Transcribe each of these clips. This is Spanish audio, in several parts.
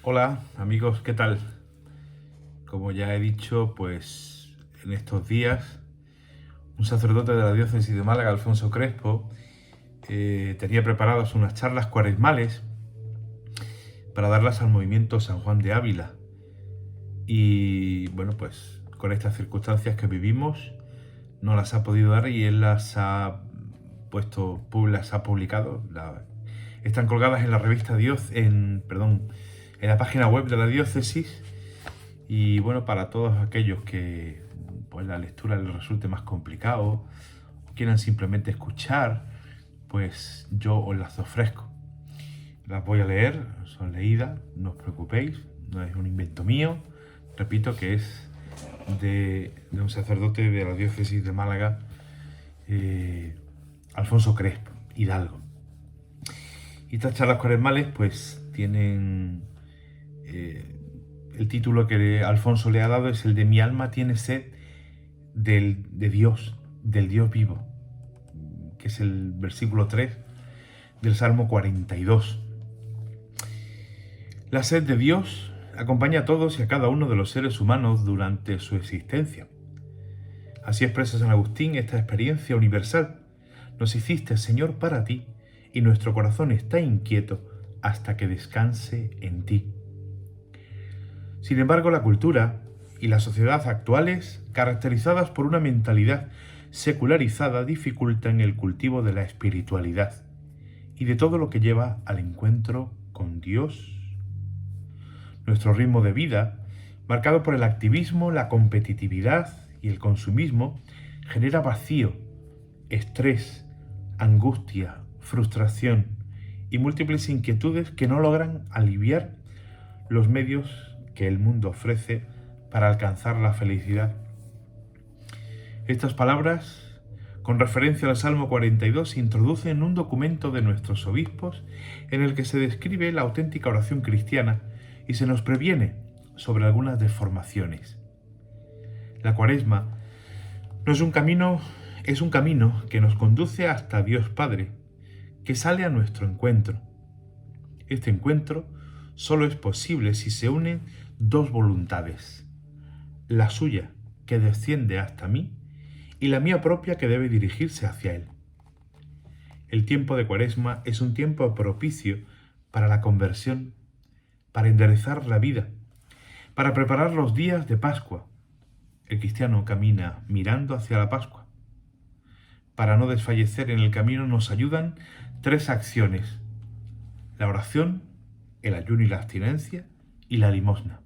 Hola amigos, ¿qué tal? Como ya he dicho, pues en estos días un sacerdote de la diócesis de Málaga, Alfonso Crespo, tenía preparadas unas charlas cuaresmales para darlas al movimiento San Juan de Ávila. Y bueno, pues con estas circunstancias que vivimos, no las ha podido dar y él las ha publicado. Están colgadas en la revista en la página web de la diócesis. Y bueno, para todos aquellos que pues la lectura les resulte más complicado o quieran simplemente escuchar, pues yo os las ofrezco. Las voy a leer, son leídas, no os preocupéis, no es un invento mío. Repito que es de un sacerdote de la diócesis de Málaga, Alfonso Crespo, Hidalgo. Y estas charlas cuaresmales pues tienen... el título que Alfonso le ha dado es el de Mi alma tiene sed de Dios, del Dios vivo, que es el versículo 3 del Salmo 42. La sed de Dios acompaña a todos y a cada uno de los seres humanos durante su existencia. Así expresa San Agustín esta experiencia universal. Nos hiciste, Señor, para ti, y nuestro corazón está inquieto hasta que descanse en ti. Sin embargo, la cultura y la sociedad actuales, caracterizadas por una mentalidad secularizada, dificultan el cultivo de la espiritualidad y de todo lo que lleva al encuentro con Dios. Nuestro ritmo de vida, marcado por el activismo, la competitividad y el consumismo, genera vacío, estrés, angustia, frustración y múltiples inquietudes que no logran aliviar los medios que el mundo ofrece para alcanzar la felicidad. Estas palabras, con referencia al Salmo 42, se introducen en un documento de nuestros obispos en el que se describe la auténtica oración cristiana y se nos previene sobre algunas deformaciones. La Cuaresma no es un camino que nos conduce hasta Dios Padre, que sale a nuestro encuentro. Este encuentro solo es posible si se unen dos voluntades, la suya, que desciende hasta mí, y la mía propia, que debe dirigirse hacia Él. El tiempo de Cuaresma es un tiempo propicio para la conversión, para enderezar la vida, para preparar los días de Pascua. El cristiano camina mirando hacia la Pascua. Para no desfallecer en el camino nos ayudan tres acciones: la oración, el ayuno y la abstinencia, y la limosna.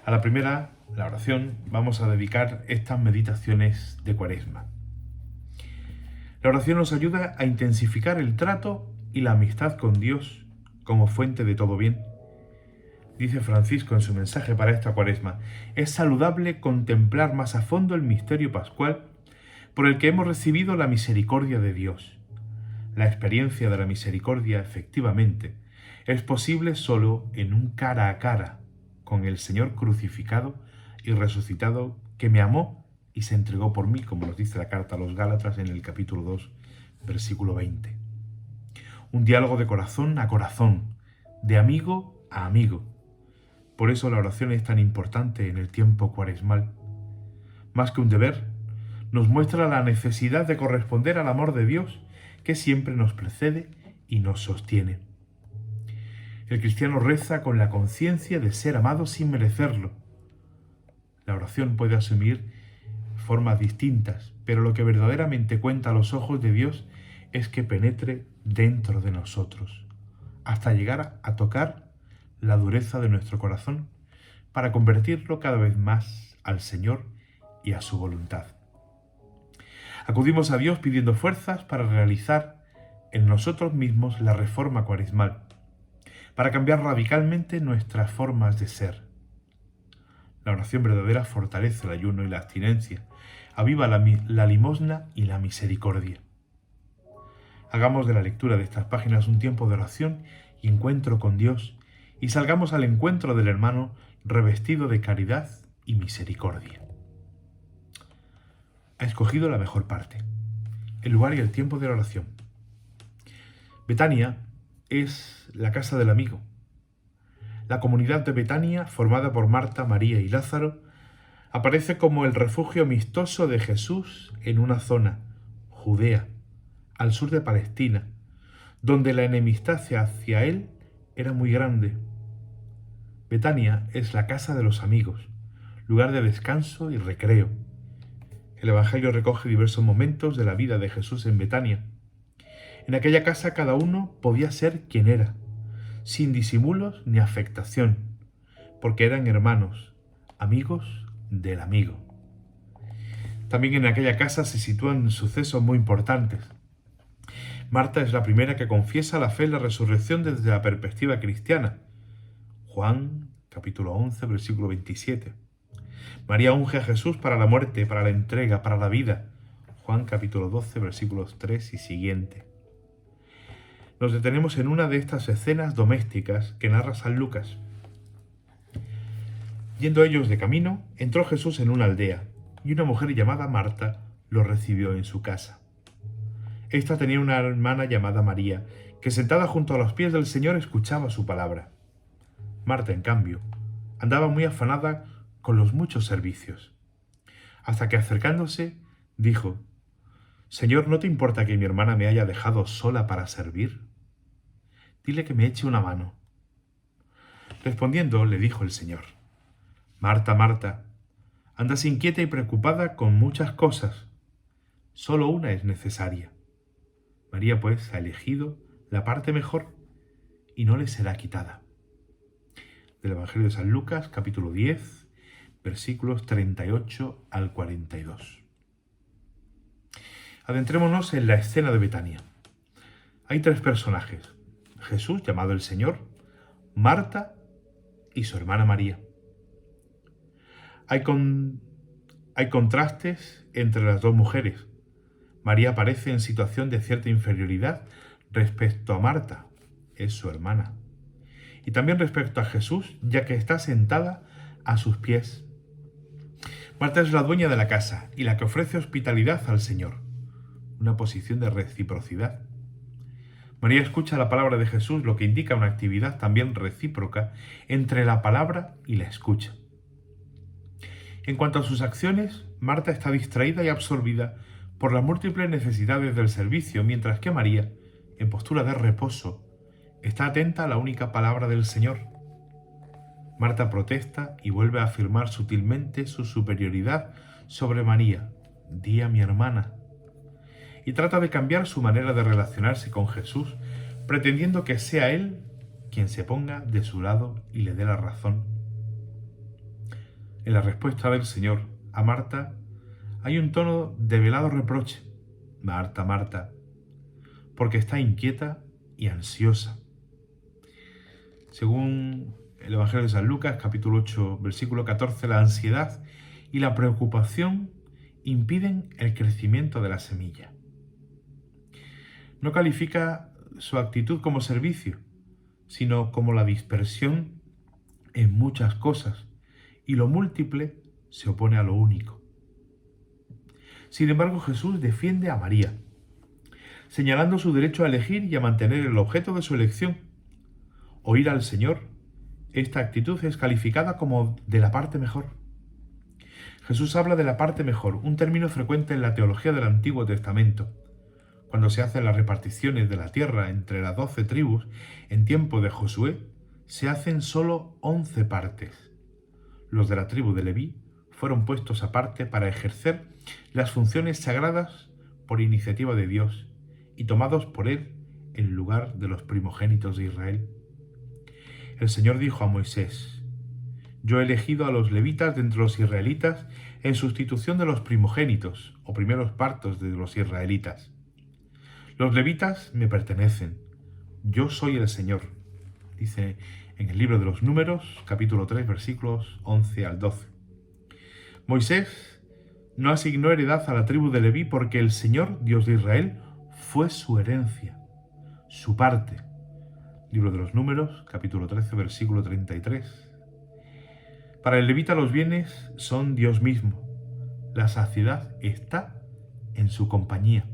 A la primera, la oración, vamos a dedicar estas meditaciones de Cuaresma. La oración nos ayuda a intensificar el trato y la amistad con Dios como fuente de todo bien. Dice Francisco en su mensaje para esta Cuaresma: es saludable contemplar más a fondo el misterio pascual por el que hemos recibido la misericordia de Dios. La experiencia de la misericordia, efectivamente, es posible solo en un cara a cara con el Señor crucificado y resucitado, que me amó y se entregó por mí, como nos dice la carta a los Gálatas en el capítulo 2, versículo 20. Un diálogo de corazón a corazón, de amigo a amigo. Por eso la oración es tan importante en el tiempo cuaresmal. Más que un deber, nos muestra la necesidad de corresponder al amor de Dios, que siempre nos precede y nos sostiene. El cristiano reza con la conciencia de ser amado sin merecerlo. La oración puede asumir formas distintas, pero lo que verdaderamente cuenta a los ojos de Dios es que penetre dentro de nosotros, hasta llegar a tocar la dureza de nuestro corazón, para convertirlo cada vez más al Señor y a su voluntad. Acudimos a Dios pidiendo fuerzas para realizar en nosotros mismos la reforma cuaresmal, para cambiar radicalmente nuestras formas de ser. La oración verdadera fortalece el ayuno y la abstinencia, aviva la limosna y la misericordia. Hagamos de la lectura de estas páginas un tiempo de oración y encuentro con Dios, y salgamos al encuentro del hermano revestido de caridad y misericordia. Ha escogido la mejor parte, el lugar y el tiempo de la oración. Betania es la casa del amigo, La comunidad de Betania, formada por Marta, María y Lázaro, aparece como el refugio amistoso de Jesús en una zona, Judea, al sur de Palestina, donde la enemistad hacia él era muy grande. Betania es la casa de los amigos, lugar de descanso y recreo. El Evangelio recoge diversos momentos de la vida de Jesús en Betania. En aquella casa cada uno podía ser quien era, sin disimulos ni afectación, porque eran hermanos, amigos del amigo. También en aquella casa se sitúan sucesos muy importantes. Marta es la primera que confiesa la fe en la resurrección desde la perspectiva cristiana. Juan, capítulo 11, versículo 27. María unge a Jesús para la muerte, para la entrega, para la vida. Juan, capítulo 12, versículos 3 y siguiente. Nos detenemos en una de estas escenas domésticas que narra San Lucas. Yendo ellos de camino, entró Jesús en una aldea, y una mujer llamada Marta lo recibió en su casa. Esta tenía una hermana llamada María, que sentada junto a los pies del Señor escuchaba su palabra. Marta, en cambio, andaba muy afanada con los muchos servicios, hasta que acercándose, dijo: «Señor, ¿no te importa que mi hermana me haya dejado sola para servir? Dile que me eche una mano». Respondiendo, le dijo el Señor: «Marta, Marta, andas inquieta y preocupada con muchas cosas. Solo una es necesaria. María, pues, ha elegido la parte mejor y no le será quitada». Del Evangelio de San Lucas, capítulo 10, versículos 38 al 42. Adentrémonos en la escena de Betania. Hay tres personajes: Jesús, llamado el Señor, Marta y su hermana María. Hay contrastes entre las dos mujeres. María aparece en situación de cierta inferioridad respecto a Marta, es su hermana, y también respecto a Jesús, ya que está sentada a sus pies. Marta es la dueña de la casa y la que ofrece hospitalidad al Señor, una posición de reciprocidad. María escucha la palabra de Jesús, lo que indica una actividad también recíproca entre la palabra y la escucha. En cuanto a sus acciones, Marta está distraída y absorbida por las múltiples necesidades del servicio, mientras que María, en postura de reposo, está atenta a la única palabra del Señor. Marta protesta y vuelve a afirmar sutilmente su superioridad sobre María: «Di a mi hermana», y trata de cambiar su manera de relacionarse con Jesús, pretendiendo que sea Él quien se ponga de su lado y le dé la razón. En la respuesta del Señor a Marta hay un tono de velado reproche: «Marta, Marta», porque está inquieta y ansiosa. Según el Evangelio de San Lucas, capítulo 8, versículo 14, la ansiedad y la preocupación impiden el crecimiento de la semilla. No califica su actitud como servicio, sino como la dispersión en muchas cosas, y lo múltiple se opone a lo único. Sin embargo, Jesús defiende a María, señalando su derecho a elegir y a mantener el objeto de su elección. Oír al Señor, esta actitud es calificada como de la parte mejor. Jesús habla de la parte mejor, un término frecuente en la teología del Antiguo Testamento. Cuando se hacen las reparticiones de la tierra entre las 12 tribus, en tiempo de Josué, se hacen solo 11 partes. Los de la tribu de Leví fueron puestos aparte para ejercer las funciones sagradas por iniciativa de Dios y tomados por Él en lugar de los primogénitos de Israel. El Señor dijo a Moisés: «Yo he elegido a los levitas de entre los israelitas en sustitución de los primogénitos o primeros partos de los israelitas. Los levitas me pertenecen. Yo soy el Señor», dice en el libro de los Números, capítulo 3, versículos 11 al 12. Moisés no asignó heredad a la tribu de Leví porque el Señor, Dios de Israel, fue su herencia, su parte. Libro de los Números, capítulo 13, versículo 33. Para el levita los bienes son Dios mismo. La saciedad está en su compañía.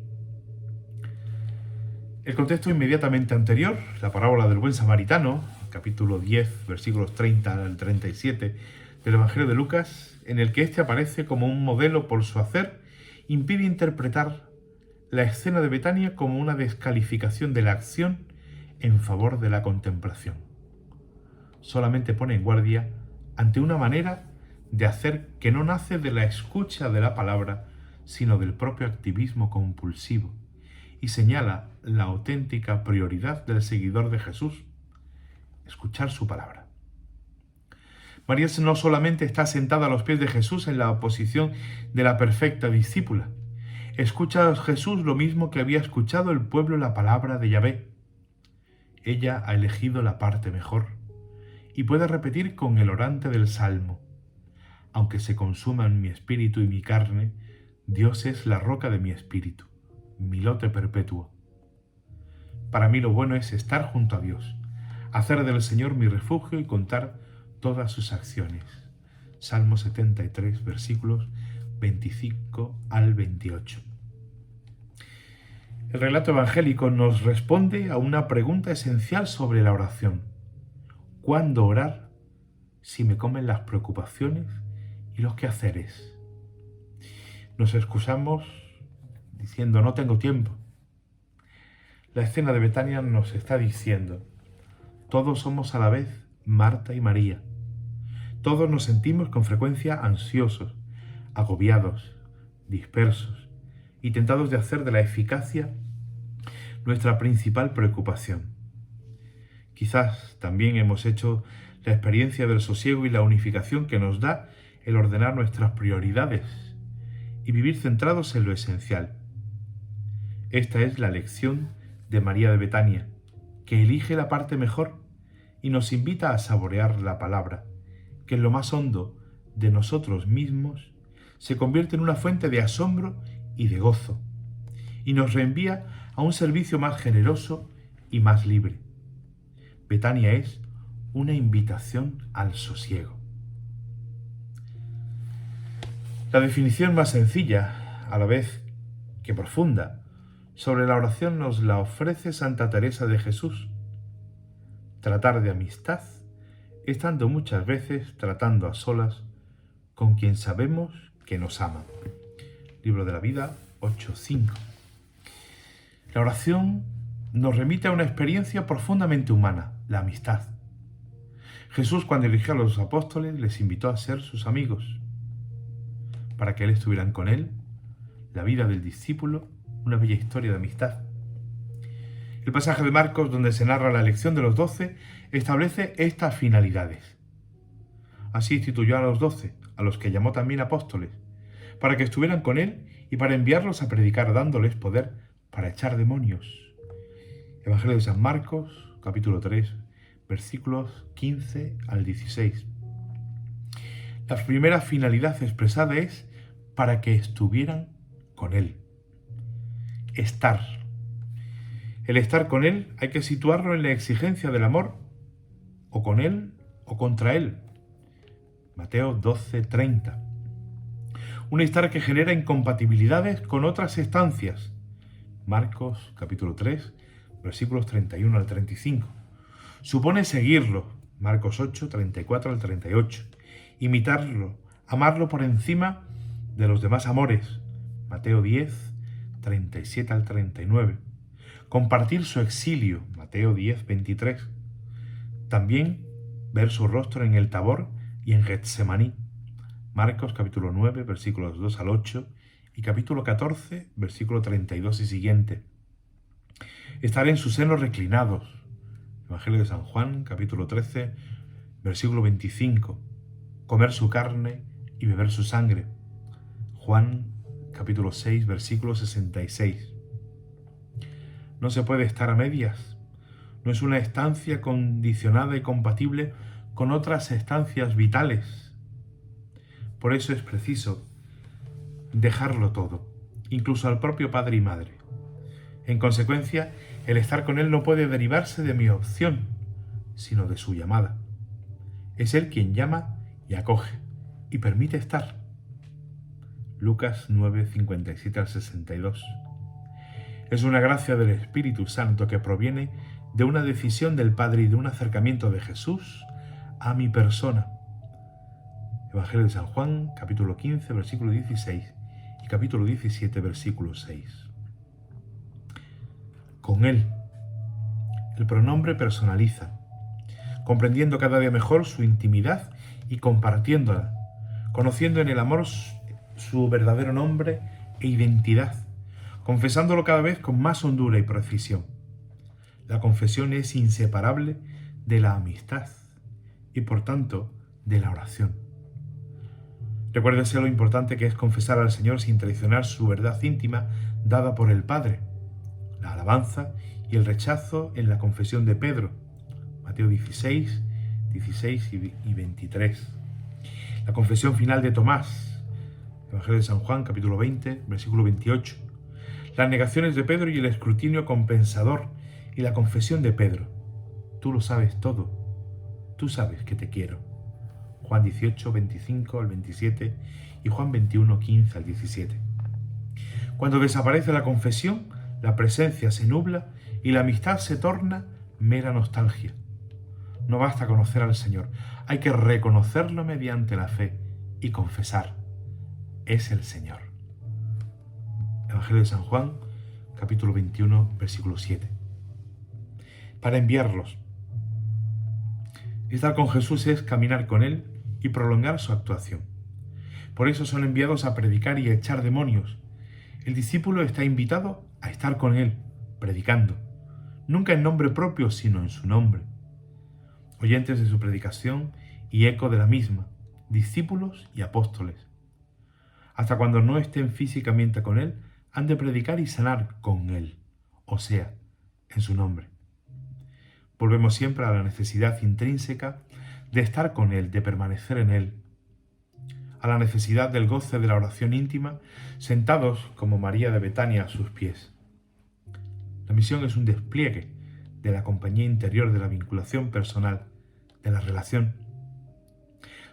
El contexto inmediatamente anterior, la parábola del buen samaritano, capítulo 10, versículos 30 al 37 del Evangelio de Lucas, en el que éste aparece como un modelo por su hacer, impide interpretar la escena de Betania como una descalificación de la acción en favor de la contemplación. Solamente pone en guardia ante una manera de hacer que no nace de la escucha de la palabra, sino del propio activismo compulsivo, y señala la auténtica prioridad del seguidor de Jesús: escuchar su palabra. María no solamente está sentada a los pies de Jesús en la posición de la perfecta discípula, escucha a Jesús lo mismo que había escuchado el pueblo la palabra de Yahvé. Ella ha elegido la parte mejor y puede repetir con el orante del Salmo: aunque se consuman mi espíritu y mi carne, Dios es la roca de mi espíritu, mi lote perpetuo. Para mí lo bueno es estar junto a Dios, hacer del Señor mi refugio y contar todas sus acciones. Salmo 73, versículos 25 al 28. El relato evangélico nos responde a una pregunta esencial sobre la oración: ¿cuándo orar si me comen las preocupaciones y los quehaceres? Nos excusamos diciendo: no tengo tiempo. La escena de Betania nos está diciendo: todos somos a la vez Marta y María. Todos nos sentimos con frecuencia ansiosos, agobiados, dispersos y tentados de hacer de la eficacia nuestra principal preocupación. Quizás también hemos hecho la experiencia del sosiego y la unificación que nos da el ordenar nuestras prioridades y vivir centrados en lo esencial. Esta es la lección de María de Betania, que elige la parte mejor y nos invita a saborear la palabra, que en lo más hondo de nosotros mismos se convierte en una fuente de asombro y de gozo, y nos reenvía a un servicio más generoso y más libre. Betania es una invitación al sosiego. La definición más sencilla, a la vez que profunda, sobre la oración nos la ofrece Santa Teresa de Jesús: tratar de amistad, estando muchas veces tratando a solas con quien sabemos que nos ama. Libro de la Vida 8.5. La oración nos remite a una experiencia profundamente humana, la amistad. Jesús, cuando eligió a los apóstoles, les invitó a ser sus amigos, para que estuvieran con él. La vida del discípulo, una bella historia de amistad. El pasaje de Marcos, donde se narra la elección de los 12, establece estas finalidades. Así instituyó a los 12, a los que llamó también apóstoles, para que estuvieran con él y para enviarlos a predicar, dándoles poder para echar demonios. Evangelio de San Marcos, capítulo 3, versículos 15 al 16. La primera finalidad expresada es para que estuvieran con él. Estar. El estar con él hay que situarlo en la exigencia del amor, o con él o contra él. Mateo 12:30. Un estar que genera incompatibilidades con otras estancias. Marcos capítulo 3, versículos 31 al 35. Supone seguirlo. Marcos 8, 34 al 38. Imitarlo, amarlo por encima de los demás amores. Mateo 10, 37 al 39. Compartir su exilio. Mateo 10, 23. También ver su rostro en el Tabor y en Getsemaní. Marcos capítulo 9, versículos 2 al 8 y capítulo 14, versículo 32 y siguiente. Estar en su seno reclinados. Evangelio de San Juan, capítulo 13, versículo 25. Comer su carne y beber su sangre. Juan, capítulo 6, versículo 66. No se puede estar a medias. No es una estancia condicionada y compatible con otras estancias vitales. Por eso es preciso dejarlo todo, incluso al propio padre y madre. En consecuencia, el estar con él no puede derivarse de mi opción, sino de su llamada. Es él quien llama y acoge, y permite estar. Lucas 9, 57 al 62. Es una gracia del Espíritu Santo que proviene de una decisión del Padre y de un acercamiento de Jesús a mi persona. Evangelio de San Juan, capítulo 15, versículo 16 y capítulo 17, versículo 6. Con Él, el pronombre personaliza, comprendiendo cada día mejor su intimidad y compartiéndola, conociendo en el amor su verdadero nombre e identidad, confesándolo cada vez con más hondura y precisión. La confesión es inseparable de la amistad y, por tanto, de la oración. Recuérdese lo importante que es confesar al Señor sin traicionar su verdad íntima dada por el Padre. La alabanza y el rechazo en la confesión de Pedro, Mateo 16, 16 y 23. La confesión final de Tomás, Evangelio de San Juan, capítulo 20, versículo 28. Las negaciones de Pedro y el escrutinio compensador y la confesión de Pedro. Tú lo sabes todo. Tú sabes que te quiero. Juan 18, 25 al 27 y Juan 21, 15 al 17. Cuando desaparece la confesión, la presencia se nubla y la amistad se torna mera nostalgia. No basta conocer al Señor, hay que reconocerlo mediante la fe y confesar. Es el Señor. Evangelio de San Juan, capítulo 21, versículo 7. Para enviarlos. Estar con Jesús es caminar con Él y prolongar su actuación. Por eso son enviados a predicar y a echar demonios. El discípulo está invitado a estar con Él, predicando, nunca en nombre propio, sino en su nombre. Oyentes de su predicación y eco de la misma, discípulos y apóstoles. Hasta cuando no estén físicamente con Él, han de predicar y sanar con Él, o sea, en su nombre. Volvemos siempre a la necesidad intrínseca de estar con Él, de permanecer en Él, a la necesidad del goce de la oración íntima, sentados como María de Betania a sus pies. La misión es un despliegue de la compañía interior, de la vinculación personal, de la relación.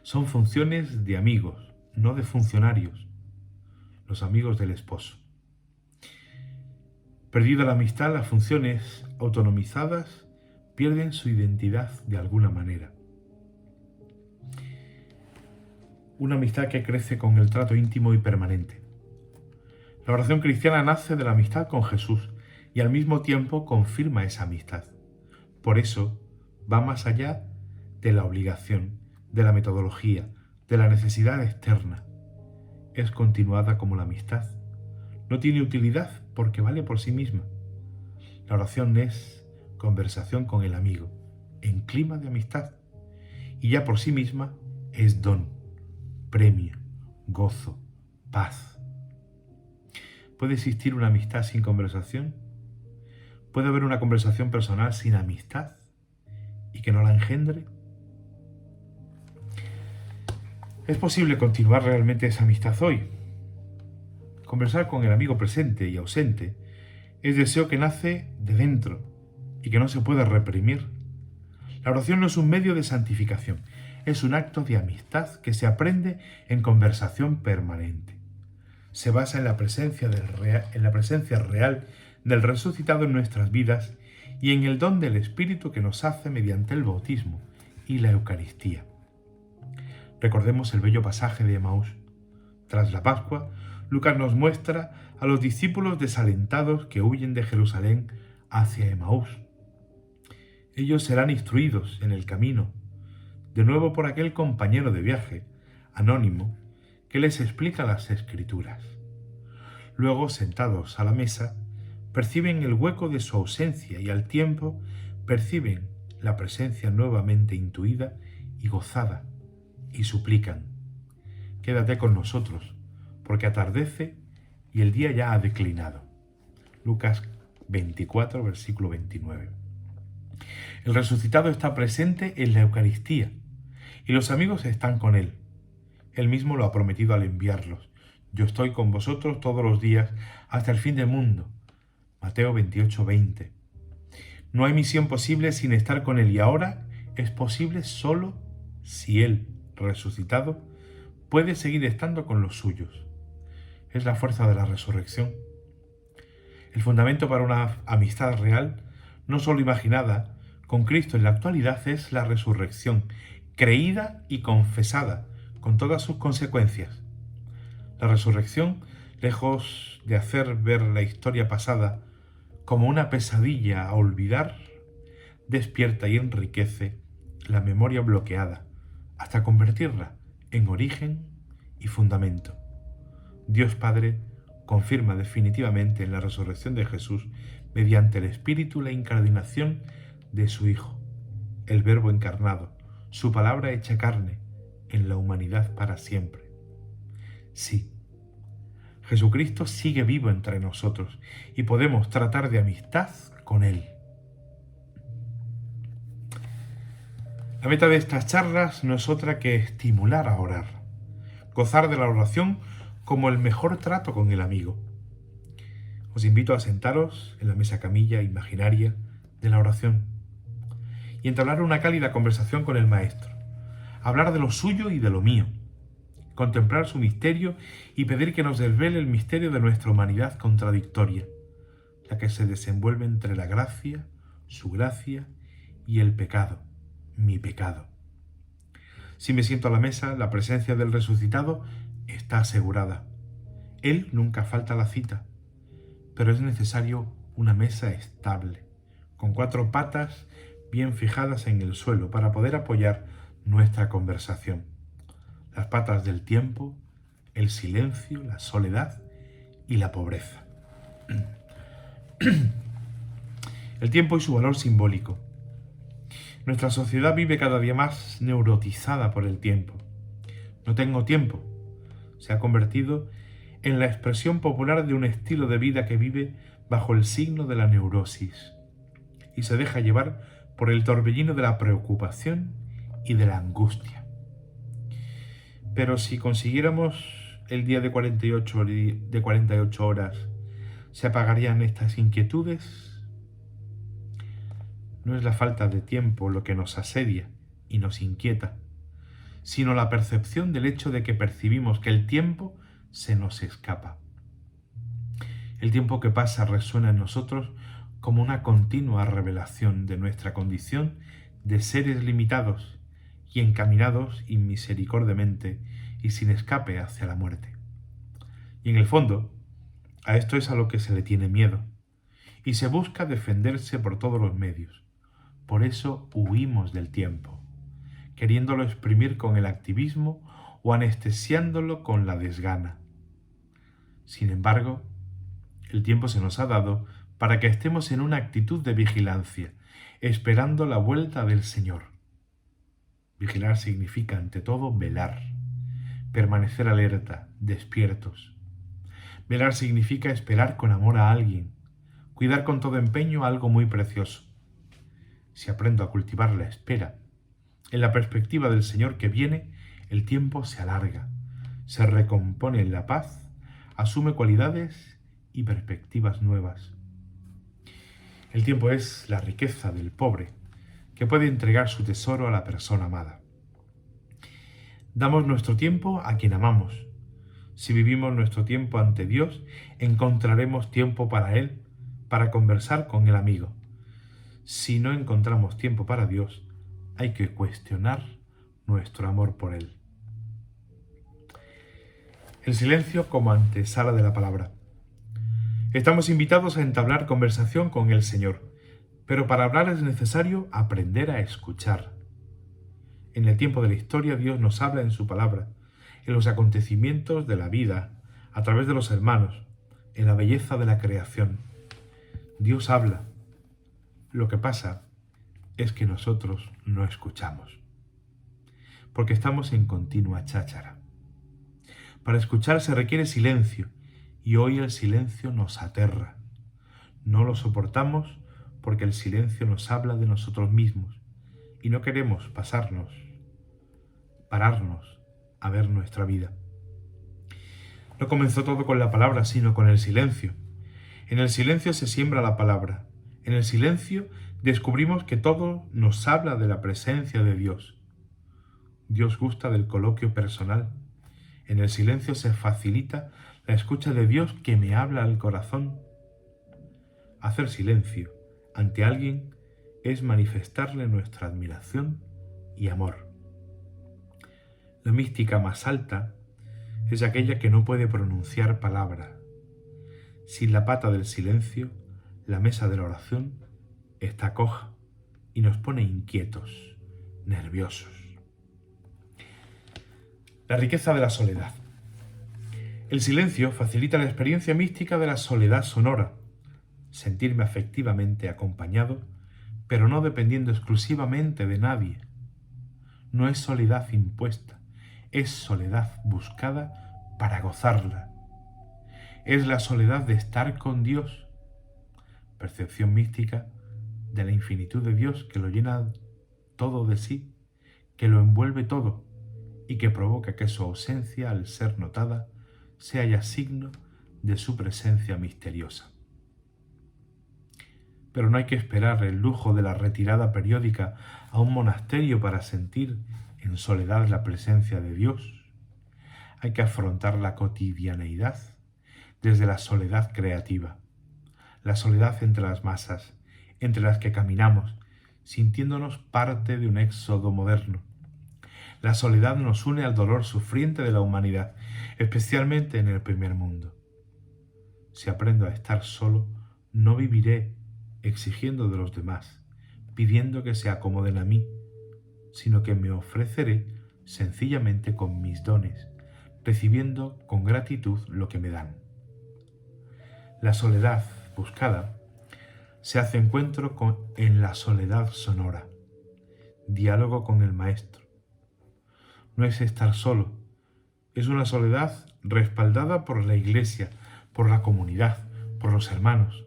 Son funciones de amigos, no de funcionarios, los amigos del esposo. Perdida la amistad, las funciones autonomizadas pierden su identidad de alguna manera. Una amistad que crece con el trato íntimo y permanente. La oración cristiana nace de la amistad con Jesús y al mismo tiempo confirma esa amistad. Por eso va más allá de la obligación, de la metodología, de la necesidad externa. Es continuada como la amistad. No tiene utilidad porque vale por sí misma. La oración es conversación con el amigo, en clima de amistad, y ya por sí misma es don, premio, gozo, paz. ¿Puede existir una amistad sin conversación? ¿Puede haber una conversación personal sin amistad y que no la engendre? ¿Es posible continuar realmente esa amistad hoy? Conversar con el amigo presente y ausente es deseo que nace de dentro y que no se puede reprimir. La oración no es un medio de santificación, es un acto de amistad que se aprende en conversación permanente. Se basa en la presencia real del resucitado en nuestras vidas y en el don del Espíritu que nos hace mediante el bautismo y la Eucaristía. Recordemos el bello pasaje de Emaús. Tras la Pascua, Lucas nos muestra a los discípulos desalentados que huyen de Jerusalén hacia Emaús. Ellos serán instruidos en el camino, de nuevo por aquel compañero de viaje, anónimo, que les explica las Escrituras. Luego, sentados a la mesa, perciben el hueco de su ausencia y al tiempo perciben la presencia nuevamente intuida y gozada, y suplican: quédate con nosotros, porque atardece y el día ya ha declinado. Lucas 24, versículo 29. El resucitado está presente en la Eucaristía y los amigos están con Él. Él mismo lo ha prometido al enviarlos. Yo estoy con vosotros todos los días hasta el fin del mundo. Mateo 28, 20. No hay misión posible sin estar con Él y ahora es posible solo si Él, resucitado, puede seguir estando con los suyos. Es la fuerza de la resurrección. El fundamento para una amistad real no solo imaginada, con Cristo en la actualidad es la resurrección, creída y confesada, con todas sus consecuencias. La resurrección, lejos de hacer ver la historia pasada como una pesadilla a olvidar, despierta y enriquece la memoria bloqueada, hasta convertirla en origen y fundamento. Dios Padre confirma definitivamente en la resurrección de Jesús, mediante el Espíritu, la incardinación de su Hijo, el Verbo encarnado, su palabra hecha carne, en la humanidad para siempre. Sí, Jesucristo sigue vivo entre nosotros y podemos tratar de amistad con Él. La meta de estas charlas no es otra que estimular a orar, gozar de la oración como el mejor trato con el amigo. Os invito a sentaros en la mesa camilla imaginaria de la oración y entablar una cálida conversación con el Maestro, hablar de lo suyo y de lo mío, contemplar su misterio y pedir que nos desvele el misterio de nuestra humanidad contradictoria, la que se desenvuelve entre la gracia, su gracia y el pecado, mi pecado. Si me siento a la mesa, la presencia del resucitado está asegurada. Él nunca falta a la cita, pero es necesario una mesa estable, con 4 patas bien fijadas en el suelo para poder apoyar nuestra conversación. Las patas del tiempo, el silencio, la soledad y la pobreza. El tiempo y su valor simbólico. Nuestra sociedad vive cada día más neurotizada por el tiempo. No tengo tiempo. Se ha convertido en la expresión popular de un estilo de vida que vive bajo el signo de la neurosis y se deja llevar por el torbellino de la preocupación y de la angustia. Pero si consiguiéramos el día de 48 horas, ¿se apagarían estas inquietudes? No es la falta de tiempo lo que nos asedia y nos inquieta, sino la percepción del hecho de que percibimos que el tiempo se nos escapa. El tiempo que pasa resuena en nosotros como una continua revelación de nuestra condición de seres limitados y encaminados inmisericordiamente y sin escape hacia la muerte. Y en el fondo, a esto es a lo que se le tiene miedo, y se busca defenderse por todos los medios. Por eso huimos del tiempo, queriéndolo exprimir con el activismo o anestesiándolo con la desgana. Sin embargo, el tiempo se nos ha dado para que estemos en una actitud de vigilancia, esperando la vuelta del Señor. Vigilar significa, ante todo, velar, permanecer alerta, despiertos. Velar significa esperar con amor a alguien, cuidar con todo empeño algo muy precioso. Si aprendo a cultivar la espera, en la perspectiva del Señor que viene, el tiempo se alarga, se recompone en la paz, asume cualidades y perspectivas nuevas. El tiempo es la riqueza del pobre, que puede entregar su tesoro a la persona amada. Damos nuestro tiempo a quien amamos. Si vivimos nuestro tiempo ante Dios, encontraremos tiempo para Él, para conversar con el amigo. Si no encontramos tiempo para Dios, hay que cuestionar nuestro amor por Él. El silencio como antesala de la palabra. Estamos invitados a entablar conversación con el Señor, pero para hablar es necesario aprender a escuchar. En el tiempo de la historia, Dios nos habla en su palabra, en los acontecimientos de la vida, a través de los hermanos, en la belleza de la creación. Dios habla. Lo que pasa es que nosotros no escuchamos, porque estamos en continua cháchara. Para escuchar se requiere silencio, y hoy el silencio nos aterra. No lo soportamos porque el silencio nos habla de nosotros mismos, y no queremos pararnos a ver nuestra vida. No comenzó todo con la palabra, sino con el silencio. En el silencio se siembra la palabra. En el silencio descubrimos que todo nos habla de la presencia de Dios. Dios gusta del coloquio personal. En el silencio se facilita la escucha de Dios que me habla al corazón. Hacer silencio, ante alguien es manifestarle nuestra admiración y amor. La mística más alta es aquella que no puede pronunciar palabra. Sin la pata del silencio, la mesa de la oración está coja y nos pone inquietos, nerviosos. La riqueza de la soledad. El silencio facilita la experiencia mística de la soledad sonora, sentirme afectivamente acompañado, pero no dependiendo exclusivamente de nadie. No es soledad impuesta, es soledad buscada para gozarla. Es la soledad de estar con Dios, percepción mística de la infinitud de Dios que lo llena todo de sí, que lo envuelve todo y que provoca que su ausencia, al ser notada, sea ya signo de su presencia misteriosa. Pero no hay que esperar el lujo de la retirada periódica a un monasterio para sentir en soledad la presencia de Dios. Hay que afrontar la cotidianeidad desde la soledad creativa, la soledad entre las masas, entre las que caminamos, sintiéndonos parte de un éxodo moderno. La soledad nos une al dolor sufriente de la humanidad, especialmente en el primer mundo. Si aprendo a estar solo, no viviré exigiendo de los demás, pidiendo que se acomoden a mí, sino que me ofreceré sencillamente con mis dones, recibiendo con gratitud lo que me dan. La soledad buscada se hace encuentro en la soledad sonora, diálogo con el Maestro. No es estar solo, es una soledad respaldada por la Iglesia, por la comunidad, por los hermanos.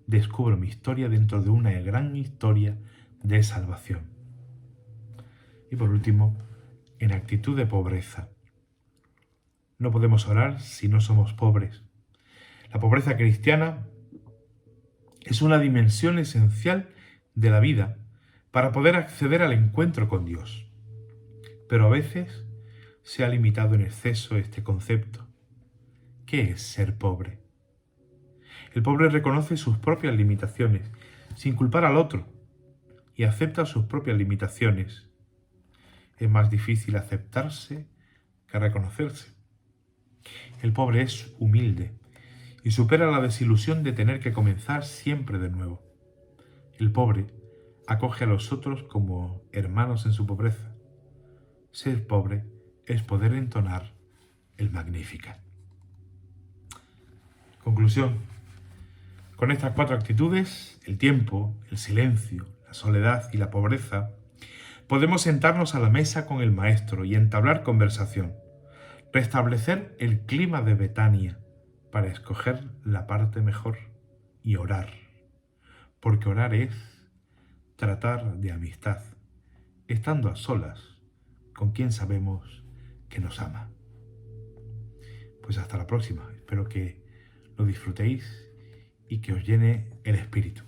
Descubro mi historia dentro de una gran historia de salvación. Y por último, en actitud de pobreza. No podemos orar si no somos pobres. La pobreza cristiana es una dimensión esencial de la vida para poder acceder al encuentro con Dios. Pero a veces se ha limitado en exceso este concepto. ¿Qué es ser pobre? El pobre reconoce sus propias limitaciones, sin culpar al otro, y acepta sus propias limitaciones. Es más difícil aceptarse que reconocerse. El pobre es humilde y supera la desilusión de tener que comenzar siempre de nuevo. El pobre acoge a los otros como hermanos en su pobreza. Ser pobre es poder entonar el Magnificat. Conclusión. Con estas 4 actitudes, el tiempo, el silencio, la soledad y la pobreza, podemos sentarnos a la mesa con el Maestro y entablar conversación, restablecer el clima de Betania para escoger la parte mejor y orar, porque orar es tratar de amistad, estando a solas con quien sabemos que nos ama. Pues hasta la próxima, espero que lo disfrutéis y que os llene el espíritu.